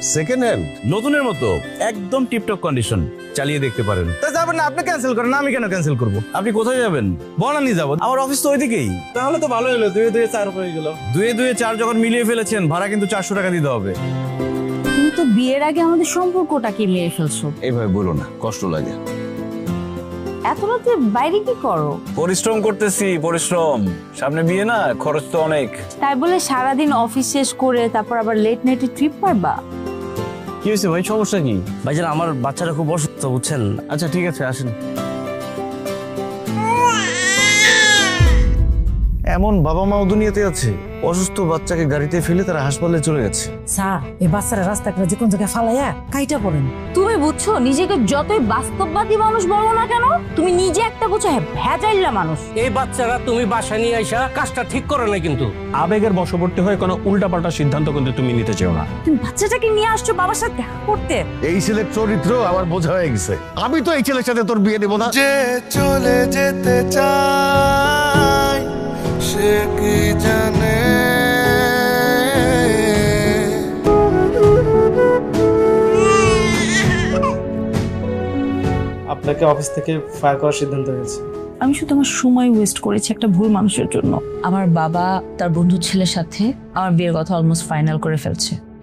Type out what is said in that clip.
Second hand? নতুনের মতো একদম টিপটপ কন্ডিশন, চালিয়ে দেখতে পারেন। তা যাবেন না, আপনি ক্যান্সেল করেন, আমি কেন ক্যান্সেল করবো? আপনি কোথায় যাবেন? বনানি যাবো, আমার অফিস তো ওইদিকেই। তাহলে তো ভালো হলো, 2-2-4 হয়ে গেল। 2-2-4 যখন মিলিয়ে ফেলেছেন, ভাড়া কিন্তু 400 টাকা দিতে হবে। তুমি তো বিয়ের আগে আমাদের সম্পর্কটা কি নিয়ে ফেলছো। এইভাবে বলো না, কষ্ট লাগে। এত রাতে বাইরে কি করো? পরিশ্রম করতেছি, পরিশ্রম। সামনে বিয়ে না, খরচ তো অনেক। তাই বলে সারাদিন অফিস শেষ করে তারপর আবার লেট নাইটে ট্রিপ পারবা? কি হয়েছে ভাই, সমস্যা কি? ভাইজান আমার বাচ্চাটা খুব অসুস্থ বুঝছেন। আচ্ছা ঠিক আছে, আসেন। এমন বাবা মাও দুনিয়াতে আছে, অসুস্থ বাচ্চাকে গাড়িতে ফেলে তারা হাসপাতালে চলে গেছে। স্যার এই বাচ্চারা রাস্তা করে যে কোন জায়গায় ফালাইয়া কাইটা পড়েন। তুমি বুঝছো, নিজেকে যতই বাস্তববাদী মানুষ বলো না কেন, তুমি নিজে একটা বুঝছো ভেজাইল্লা মানুষ। এই বাচ্চারা তুমি বাসায় নিয়ে আইসা কাজটা ঠিক করে না কিন্তু। আবেগের বশবর্তী হয়ে কোনো উল্টাপাল্টা সিদ্ধান্ত কিন্তু তুমি নিতে চেও না। তুমি বাচ্চাটাকে নিয়ে আসছো বাবার সাথে দেখা করতে। এই ছেলের চরিত্র আমার বোঝা হয়ে গেছে। আমি তো এই ছেলের সাথে তোর বিয়ে দেবো না। যে চলে যেতে চায় সে কি জানে। আপনাকে অফিস থেকে ফায়ার করার সিদ্ধান্ত হয়েছে। আমি শুধু আমার সময় ওয়েস্ট করেছি একটা ভুল মানুষের জন্য। আমার বাবা তার বন্ধুর ছেলের সাথে আমার বিয়ের কথা অলমোস্ট ফাইনাল করে ফেলছে।